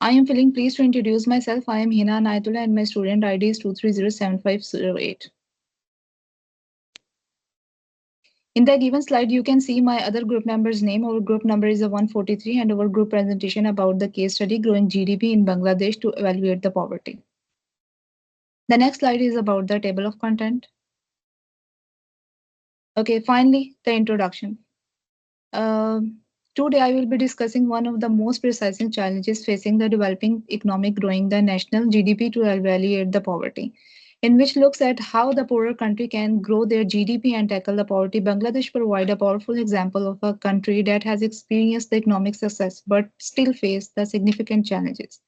I am feeling pleased to introduce myself. I am Hina Naitullah and my student ID is 2307508. In the given slide, you can see my other group member's name. Our group number is a 143 and our group presentation about the case study growing GDP in Bangladesh to evaluate the poverty. The next slide is about the table of content. Okay, finally, the introduction. Today, I will be discussing one of the most pressing challenges facing the developing economic growing the national GDP to evaluate the poverty, in which looks at how the poorer country can grow their GDP and tackle the poverty. Bangladesh provide a powerful example of a country that has experienced the economic success but still face the significant challenges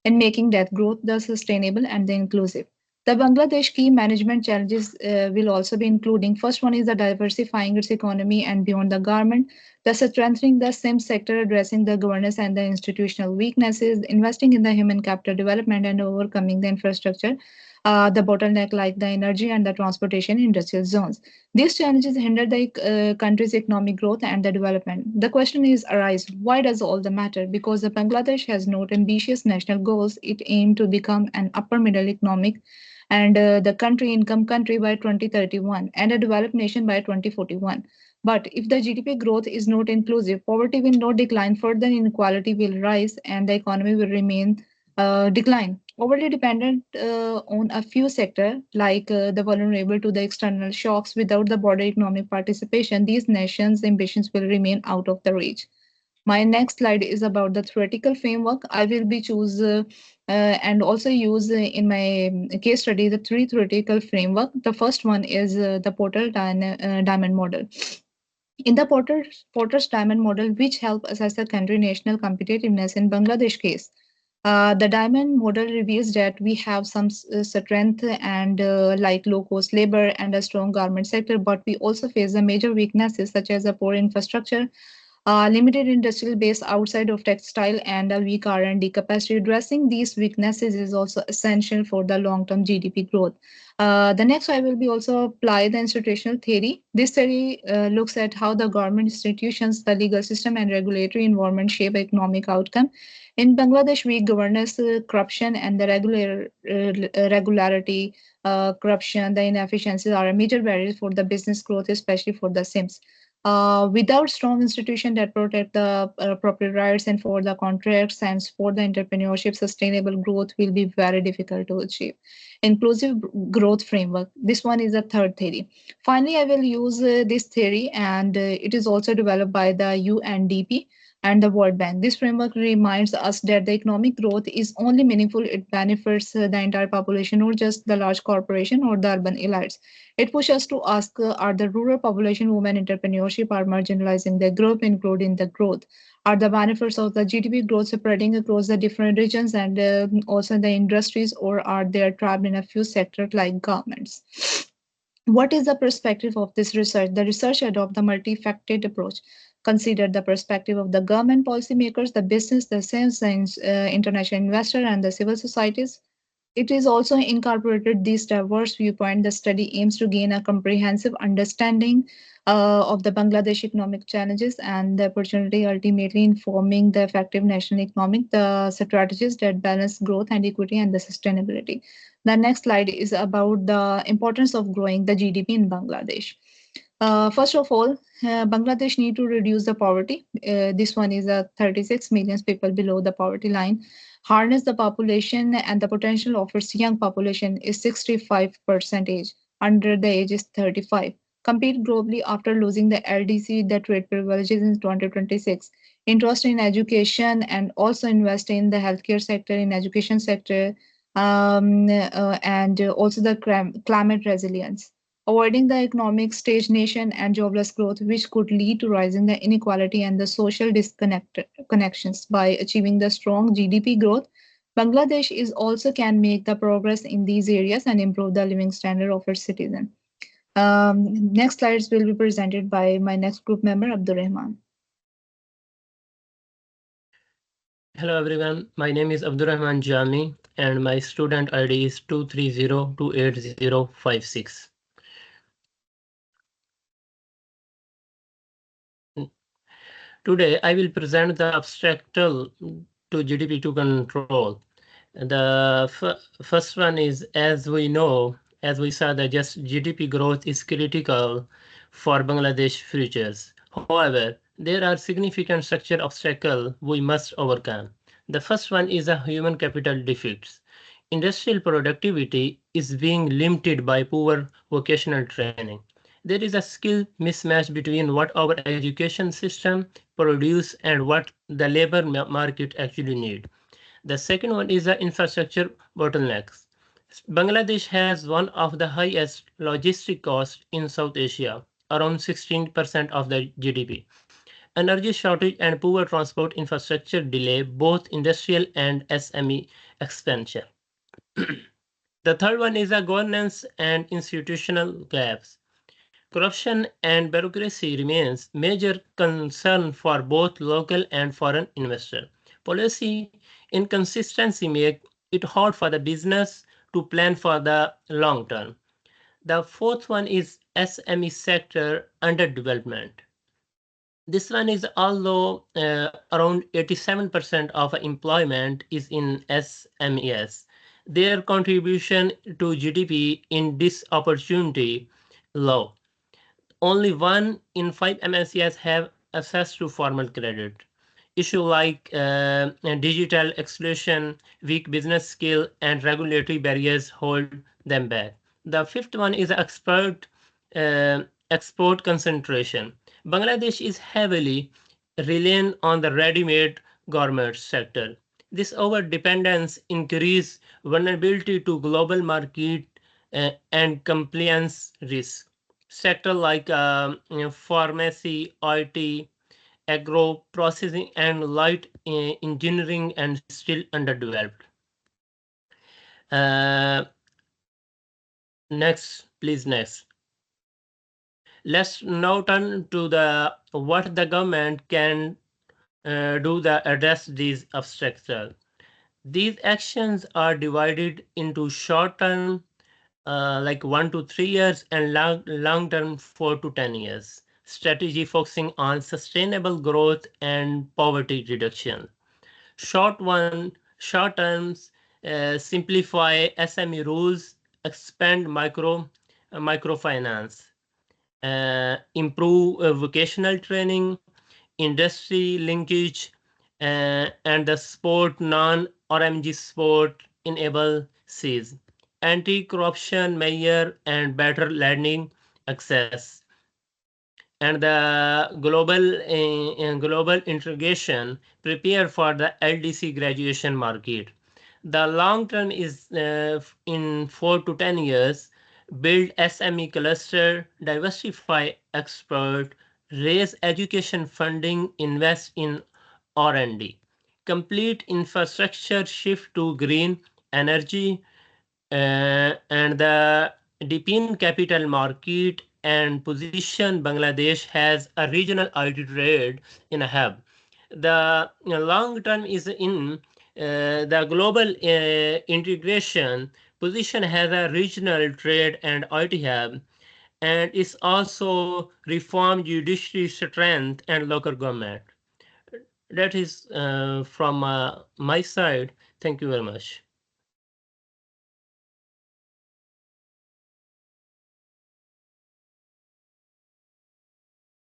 in making that growth the sustainable and the inclusive. The Bangladesh key management challenges will also be including first one is the diversifying its economy and beyond the garment, thus strengthening the SIM sector, addressing the governance and the institutional weaknesses, investing in the human capital development and overcoming the infrastructure, the bottleneck like the energy and the transportation industrial zones. These challenges hinder the country's economic growth and the development. The question is arise, why does all the matter? Because the Bangladesh has not ambitious national goals. It aimed to become an upper middle economic and the country income country by 2031 and a developed nation by 2041. But if the GDP growth is not inclusive, poverty will not decline further, inequality will rise, and the economy will remain decline. Overly dependent on a few sectors, like the vulnerable to the external shocks without the broader economic participation, these nations' ambitions will remain out of the reach. My next slide is about the theoretical framework. I will be choose and also use in my case study the three theoretical framework. The first one is the Diamond model. In the Porter's Diamond model, which help assess the country national competitiveness in Bangladesh case, the Diamond model reveals that we have some strength and like low cost labor and a strong garment sector, but we also face the major weaknesses such as a poor infrastructure, limited industrial base outside of textile, and a weak R&D capacity. Addressing these weaknesses is also essential for the long-term GDP growth. The next, I will be also apply the institutional theory. This theory looks at how the government institutions, the legal system, and regulatory environment shape economic outcome. In Bangladesh, weak governance, corruption, and the regularity, corruption, the inefficiencies are a major barriers for the business growth, especially for the SIMS. Without strong institutions that protect the property rights and for the contracts and for the entrepreneurship, sustainable growth will be very difficult to achieve. Inclusive growth framework. This one is a third theory. Finally, I will use this theory, and it is also developed by the UNDP and the World Bank. This framework reminds us that the economic growth is only meaningful it benefits the entire population, not just the large corporation or the urban elites. It pushes us to ask, are the rural population, women entrepreneurship are marginalizing their group, including the growth? Are the benefits of the GDP growth spreading across the different regions and also the industries, or are they trapped in a few sectors like governments? What is the perspective of this research? The research adopts the multifaceted approach. Consider the perspective of the government policymakers, the business, the science, international investor, and the civil societies. It is also incorporated this diverse viewpoint. The study aims to gain a comprehensive understanding of the Bangladesh economic challenges and the opportunity, ultimately informing the effective national economic, the strategies that balance growth and equity and the sustainability. The next slide is about the importance of growing the GDP in Bangladesh. First of all, Bangladesh need to reduce the poverty. This one is 36 million people below the poverty line. Harness the population and the potential of its young population is 65% age. Under the age is 35. Compete globally after losing the LDC, the trade privileges in 2026. Interest in education and also invest in the healthcare sector, in education sector, and also the climate resilience, avoiding the economic stagnation and jobless growth, which could lead to rising the inequality and the social connections. By achieving the strong GDP growth, Bangladesh is also can make the progress in these areas and improve the living standard of its citizens. Next slides will be presented by my next group member, Abdur Rahman. Hello everyone, my name is Abdur Rahman Jami and my student ID is 230280056. Today I will present the abstractal to GDP to control. The first one is, as we know, as we saw, that just GDP growth is critical for Bangladesh futures. However, there are significant structural obstacles we must overcome. The first one is a human capital defects. Industrial productivity is being limited by poor vocational training. There is a skill mismatch between what our education system produce and what the labor market actually need. The second one is the infrastructure bottlenecks. Bangladesh has one of the highest logistic costs in South Asia, around 16% of the GDP. Energy shortage and poor transport infrastructure delay both industrial and SME expansion. The third one is the governance and institutional gaps. Corruption and bureaucracy remains major concern for both local and foreign investors. Policy inconsistency make it hard for the business to plan for the long term. The fourth one is SME sector underdevelopment. This one is, although around 87% of employment is in SMEs, their contribution to GDP in this opportunity low. Only 1 in 5 MNCs have access to formal credit. Issues like digital exclusion, weak business skill, and regulatory barriers hold them back. The fifth one is uh, export concentration. Bangladesh is heavily reliant on the ready-made garment sector. This over-dependence increases vulnerability to global market and compliance risk. Sector like pharmacy, IT, agro processing, and light engineering and still underdeveloped. Uh, next, please, next. Let's now turn to the what the government can do to address these obstacles. These actions are divided into short-term, like 1 to 3 years, and long-term 4 to 10 years. Strategy focusing on sustainable growth and poverty reduction. Short terms, simplify SME rules, expand microfinance, improve vocational training, industry linkage, and the sport non-RMG sport enable Cs. Anti-corruption measure and better lending access. And the global integration prepare for the LDC graduation market. The long term is in 4 to 10 years, build SME cluster, diversify export, raise education funding, invest in R&D, complete infrastructure shift to green energy, and the deepen capital market and position Bangladesh has a regional IT trade in a hub. The long term is in the global integration position has a regional trade and IT hub, and is also reform judiciary strength and local government. That is from my side. Thank you very much.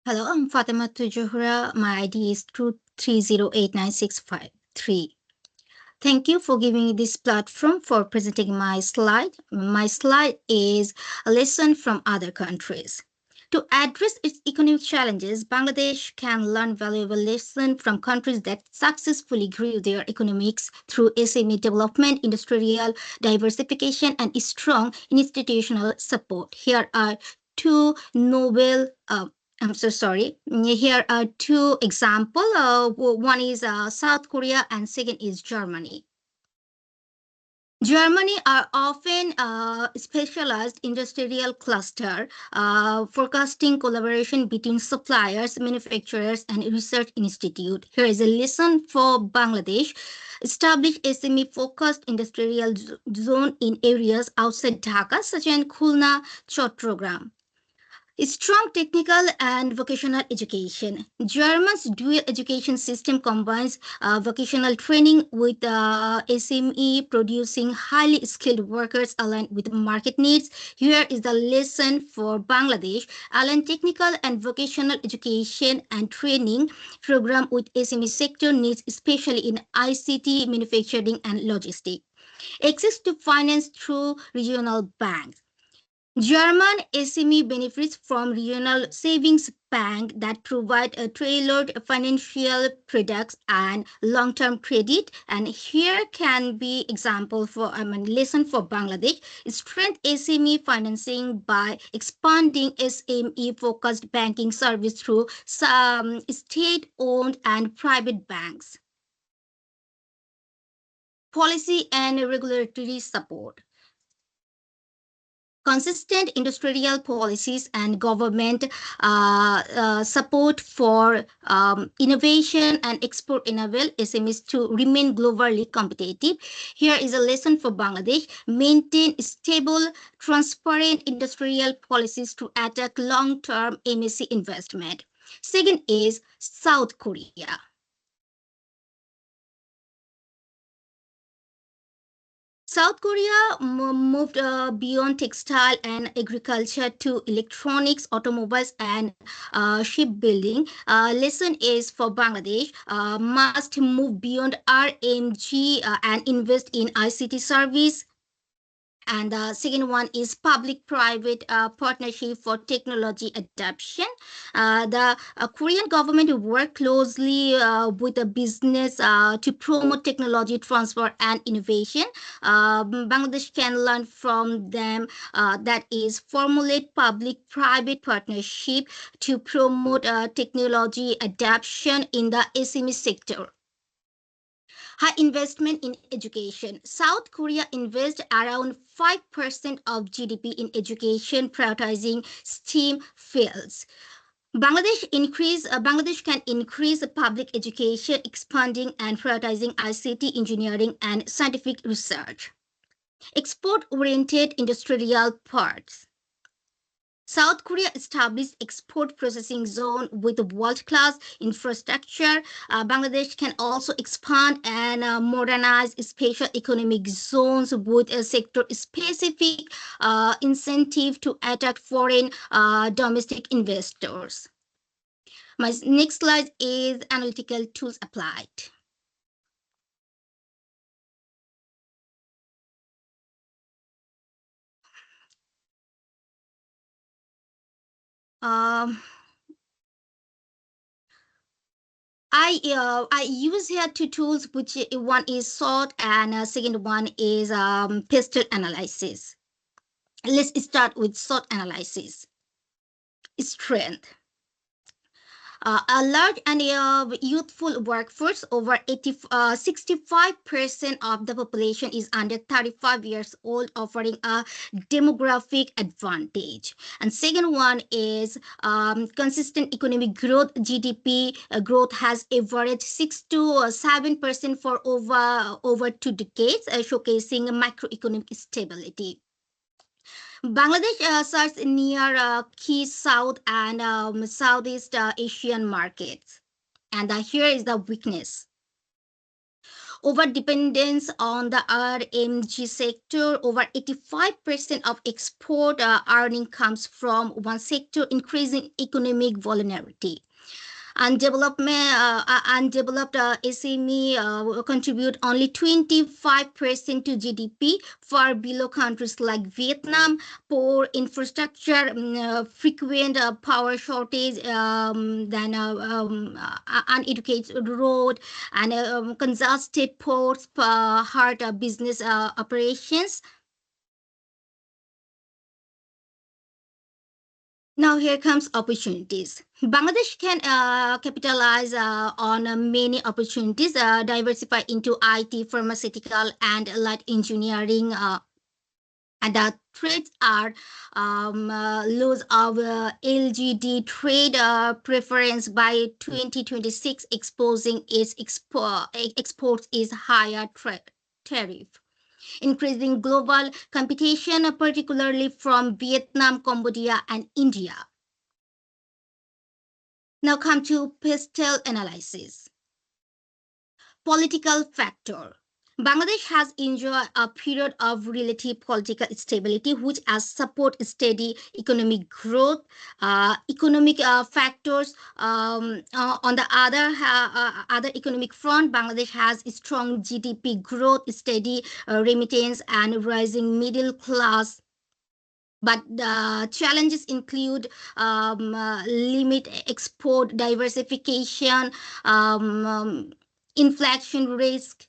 Hello, I'm Fatima Tujuhra. My ID is 2308963. Thank you for giving me this platform for presenting my slide. My slide is a lesson from other countries. To address its economic challenges, Bangladesh can learn valuable lessons from countries that successfully grew their economics through SME development, industrial diversification, and strong institutional support. Here are two noble I'm so sorry. Here are two examples. One is South Korea and second is Germany. Germany are often specialized industrial cluster, forecasting collaboration between suppliers, manufacturers, and research institute. Here is a lesson for Bangladesh. Establish SME-focused industrial zone in areas outside Dhaka, such as Khulna, Chattogram. Strong technical and vocational education. German's dual education system combines vocational training with SME, producing highly skilled workers aligned with market needs. Here is the lesson for Bangladesh. Align technical and vocational education and training program with SME sector needs, especially in ICT, manufacturing, and logistics. Access to finance through regional banks. German SME benefits from regional savings bank that provide a tailored financial products and long-term credit. And here can be example for lesson for Bangladesh. Strength SME financing by expanding SME focused banking service through some state-owned and private banks. Policy and regulatory support. Consistent industrial policies and government support for innovation and export enable SMEs to remain globally competitive. Here is a lesson for Bangladesh. Maintain stable, transparent industrial policies to attract long-term MSC investment. Second is South Korea. South Korea moved beyond textile and agriculture to electronics, automobiles, and shipbuilding. Lesson is for Bangladesh must move beyond RMG and invest in ICT service. And the second one is public-private partnership for technology adoption. The Korean government work closely with the business to promote technology transfer and innovation. Bangladesh can learn from them, that is formulate public-private partnership to promote technology adoption in the SME sector. High investment in education. South Korea invests around 5% of GDP in education, prioritizing STEM fields. Bangladesh can increase public education, expanding and prioritizing ICT engineering and scientific research. Export-oriented industrial parks. South Korea established export processing zone with world-class infrastructure. Bangladesh can also expand and modernize special economic zones with a sector-specific incentive to attract foreign domestic investors. My next slide is analytical tools applied. I use here two tools, which one is SWOT and second one is pistol analysis. Let's start with SWOT analysis. Strength. A large and youthful workforce, over 65% of the population is under 35 years old, offering a demographic advantage. And second one is consistent economic growth. GDP growth has averaged 6 to 7% for over 2 decades, showcasing macroeconomic stability. Bangladesh serves near key South and Southeast Asian markets. And here is the weakness. Over dependence on the RMG sector, over 85% of export earning comes from one sector, increasing economic vulnerability. Undeveloped SME contribute only 25% to GDP, far below countries like Vietnam. Poor infrastructure, frequent power shortage, then uneducated road, and congested ports hurt business operations. Now here comes opportunities. Bangladesh can capitalize on many opportunities, diversify into IT, pharmaceutical, and light engineering. And the threats are loss of LGD trade preference by 2026, exposing its exports is higher tariff. Increasing global competition, particularly from Vietnam, Cambodia, and India. Now come to pastel analysis. Political factor. Bangladesh has enjoyed a period of relative political stability, which has support steady economic growth. Economic factors. On the other economic front, Bangladesh has strong GDP growth, steady remittance, and rising middle class. But challenges include limit export diversification, inflation risk.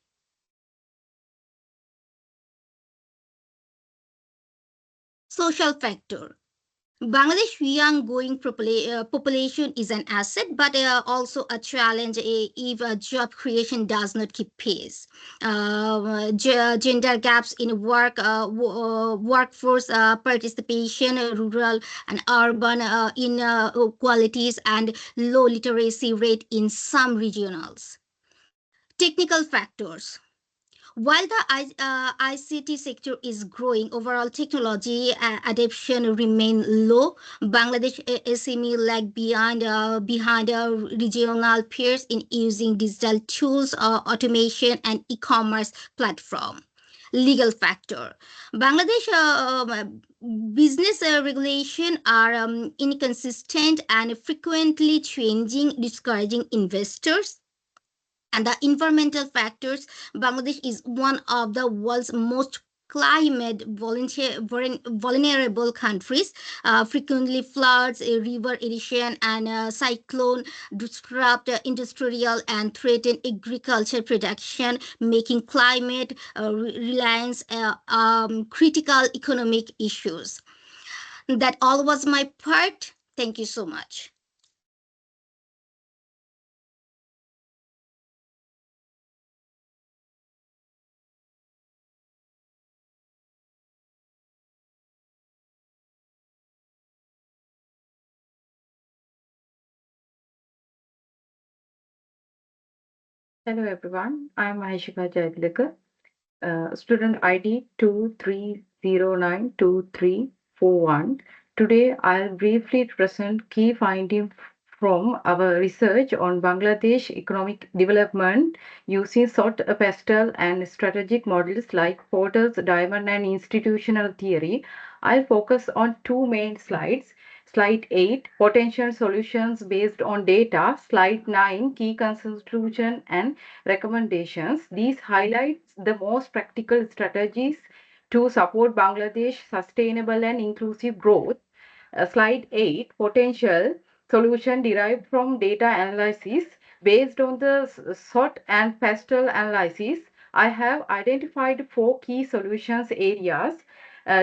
Social factor. Bangladesh young growing population is an asset, but also a challenge if job creation does not keep pace. Gender gaps in workforce participation, rural and urban inequalities, and low literacy rate in some regionals. Technical factors. While the ICT sector is growing, overall technology adoption remain low. Bangladesh SME lag behind regional peers in using digital tools, automation, and e-commerce platform. Legal factor. Bangladesh business regulation are inconsistent and frequently changing, discouraging investors. And the environmental factors. Bangladesh is one of the world's most climate vulnerable countries. Frequently floods, river erosion, and cyclone disrupt industrial and threaten agriculture production, making climate reliance critical economic issues. That all was my part. Thank you so much. Hello everyone, I am Maheshika Jaidlekar, student ID 23092341. Today I'll briefly present key findings from our research on Bangladesh economic development using SWOT, pastel and strategic models like Porter's diamond and institutional theory. I'll focus on two main slides. Slide 8, potential solutions based on data. Slide 9, key conclusion and recommendations. These highlights the most practical strategies to support Bangladesh sustainable and inclusive growth. Slide 8, potential solution derived from data analysis. Based on the SWOT and pastel analysis, I have identified 4 key solutions areas.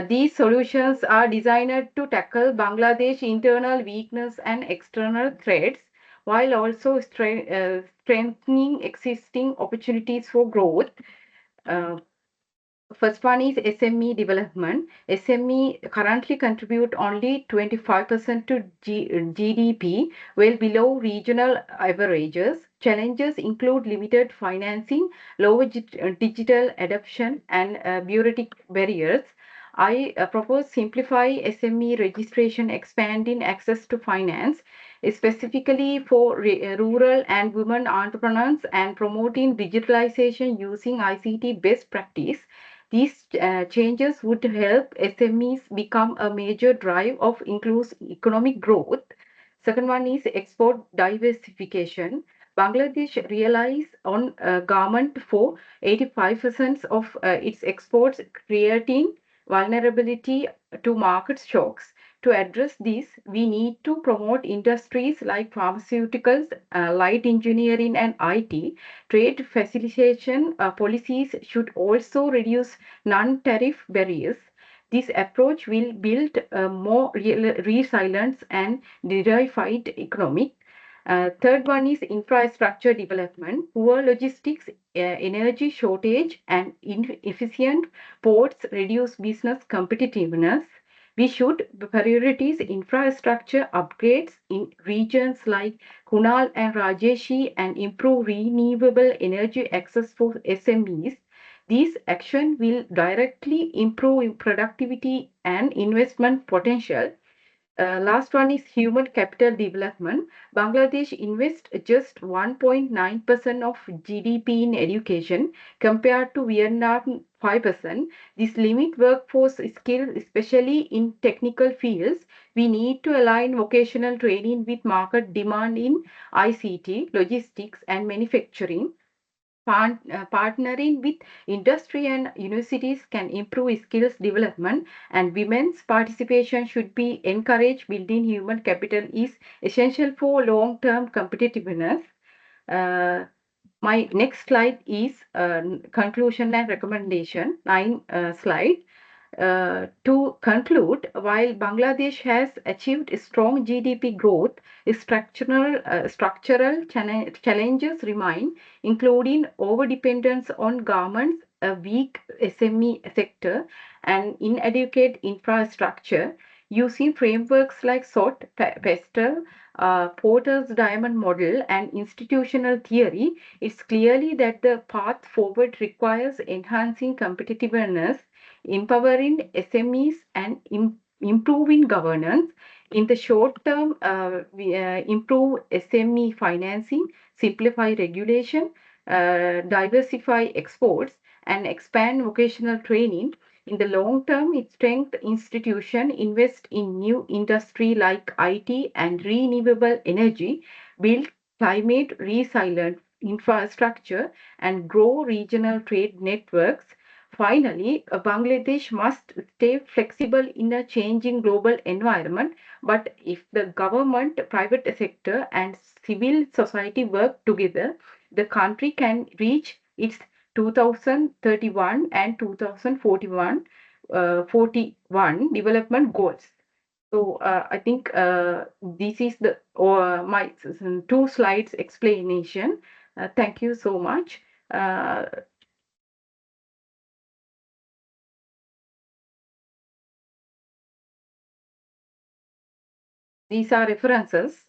These solutions are designed to tackle Bangladesh internal weakness and external threats while also strengthening existing opportunities for growth. First one is SME development. SME currently contribute only 25% to GDP, well below regional averages. Challenges include limited financing, low digital adoption, and bureaucratic barriers. I propose simplify SME registration, expanding access to finance, specifically for rural and women entrepreneurs, and promoting digitalization using ICT best practice. These changes would help SMEs become a major drive of inclusive economic growth. Second one is export diversification. Bangladesh relies on garment for 85% of its exports, creating vulnerability to market shocks. To address this, we need to promote industries like pharmaceuticals, light engineering, and IT. Trade facilitation policies should also reduce non-tariff barriers. This approach will build a more resilient and diversified economy. Third one is infrastructure development. Poor logistics, energy shortage, and inefficient ports reduce business competitiveness. We should prioritize infrastructure upgrades in regions like Kunal and Rajeshi and improve renewable energy access for SMEs. These actions will directly improve productivity and investment potential. Last one is human capital development. Bangladesh invests just 1.9% of GDP in education compared to Vietnam 5%. This limit workforce skills, especially in technical fields. We need to align vocational training with market demand in ICT, logistics, and manufacturing. Partnering with industry and universities can improve skills development, and women's participation should be encouraged. Building human capital is essential for long-term competitiveness. My next slide is conclusion and recommendation, 9 slide. To conclude, while Bangladesh has achieved strong GDP growth, structural challenges remain, including overdependence on garments, a weak SME sector, and inadequate infrastructure. Using frameworks like SOT, PESTEL, Porter's diamond model, and institutional theory, it's clearly that the path forward requires enhancing competitiveness, empowering SMEs, and improving governance. In the short term, we improve SME financing, simplify regulation, diversify exports, and expand vocational training. In the long term, it strengthens institution, invest in new industry like IT and renewable energy, build climate resilient infrastructure, and grow regional trade networks. Finally, Bangladesh must stay flexible in a changing global environment, but if the government, private sector, and civil society work together, the country can reach its 2031 and 2041 41 development goals. So I think this is the my 2 slides explanation. Thank you so much. These are references.